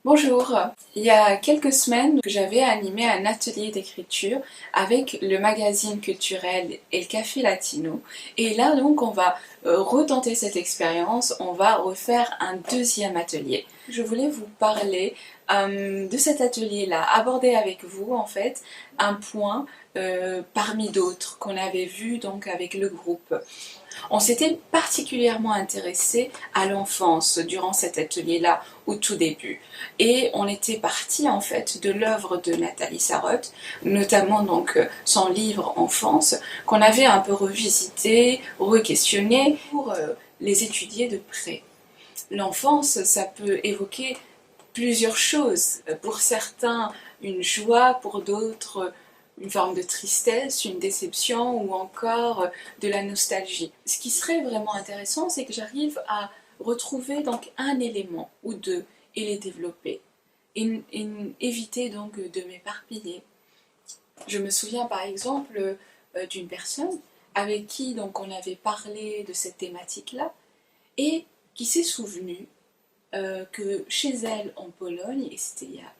Bonjour, il y a quelques semaines, j'avais animé un atelier d'écriture avec le magazine culturel El Café Latino. Et là donc on va retenter cette expérience, on va refaire un deuxième atelier. Je voulais vous parler de cet atelier-là, aborder avec vous en fait un point parmi d'autres qu'on avait vu donc avec le groupe. On s'était particulièrement intéressé à l'enfance durant cet atelier-là, au tout début. Et on était parti en fait de l'œuvre de Nathalie Sarraute, notamment donc son livre Enfance, qu'on avait un peu revisité, re-questionné pour les étudier de près. L'enfance, ça peut évoquer plusieurs choses. Pour certains, une joie, pour d'autres, une forme de tristesse, une déception ou encore de la nostalgie. Ce qui serait vraiment intéressant, c'est que j'arrive à retrouver donc un élément ou deux et les développer. Et éviter donc de m'éparpiller. Je me souviens par exemple d'une personne avec qui donc on avait parlé de cette thématique-là et qui s'est souvenue que chez elle en Pologne, et c'était il y a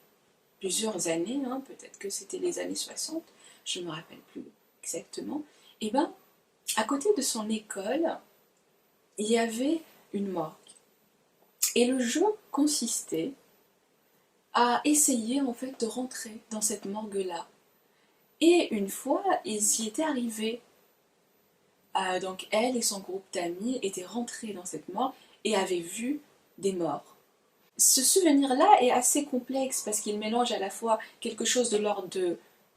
plusieurs années, hein, peut-être que c'était les années 60, je ne me rappelle plus exactement, et ben à côté de son école, il y avait une morgue. Et le jeu consistait à essayer en fait de rentrer dans cette morgue-là. Et une fois, ils y étaient arrivés. Donc elle et son groupe d'amis étaient rentrés dans cette morgue et avaient vu des morts. Ce souvenir-là est assez complexe parce qu'il mélange à la fois quelque chose de l'ordre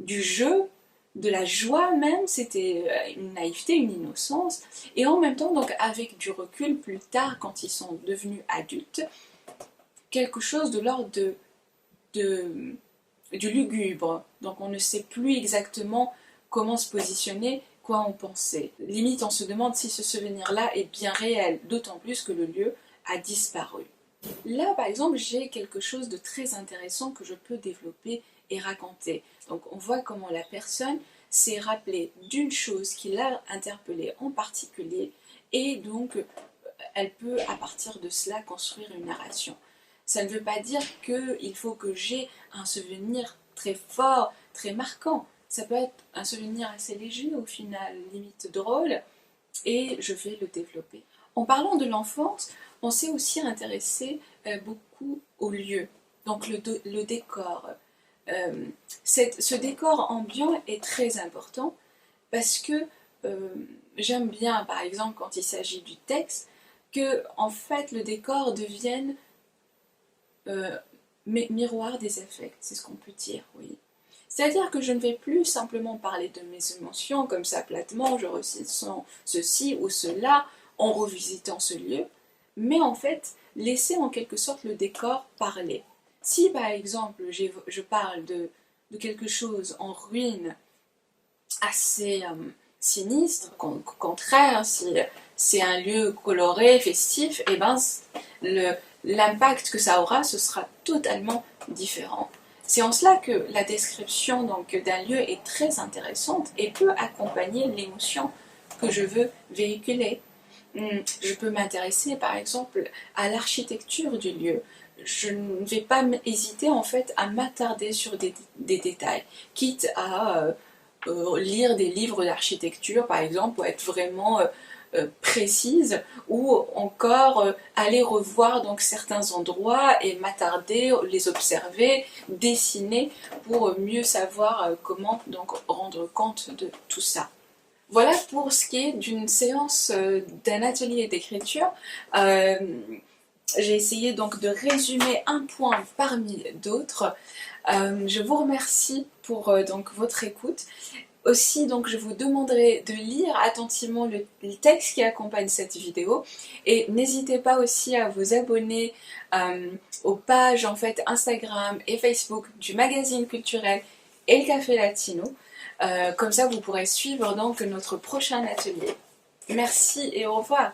du jeu, de la joie même, c'était une naïveté, une innocence, et en même temps, donc avec du recul plus tard, quand ils sont devenus adultes, quelque chose de l'ordre du lugubre. Donc on ne sait plus exactement comment se positionner, quoi en penser. Limite, on se demande si ce souvenir-là est bien réel, d'autant plus que le lieu a disparu. Là, par exemple, j'ai quelque chose de très intéressant que je peux développer et raconter. Donc, on voit comment la personne s'est rappelée d'une chose qui l'a interpellée en particulier et donc elle peut, à partir de cela, construire une narration. Ça ne veut pas dire qu'il faut que j'ai un souvenir très fort, très marquant. Ça peut être un souvenir assez léger, au final, limite drôle, et je vais le développer. En parlant de l'enfance, on s'est aussi intéressé beaucoup au lieu, donc le décor. Ce décor ambiant est très important parce que j'aime bien, par exemple, quand il s'agit du texte, que en fait le décor devienne miroir des affects, c'est ce qu'on peut dire, oui. C'est-à-dire que je ne vais plus simplement parler de mes émotions comme ça platement, je ressens ceci ou cela en revisitant ce lieu, mais en fait laisser en quelque sorte le décor parler. Si par exemple je parle de quelque chose en ruine assez sinistre, au contraire, si c'est un lieu coloré, festif, et ben l'impact que ça aura, ce sera totalement différent. C'est en cela que la description d'un lieu est très intéressante et peut accompagner l'émotion que je veux véhiculer. Je peux m'intéresser par exemple à l'architecture du lieu. Je ne vais pas hésiter en fait à m'attarder sur des détails, quitte à lire des livres d'architecture par exemple pour être vraiment précise ou encore aller revoir donc certains endroits et m'attarder, les observer, dessiner pour mieux savoir comment donc rendre compte de tout ça. Voilà pour ce qui est d'une séance d'un atelier d'écriture. J'ai essayé donc de résumer un point parmi d'autres. Je vous remercie pour donc votre écoute. Aussi, donc, je vous demanderai de lire attentivement le texte qui accompagne cette vidéo et n'hésitez pas aussi à vous abonner aux pages en fait Instagram et Facebook du magazine culturel El Café Latino. Comme ça, vous pourrez suivre donc notre prochain atelier. Merci et au revoir.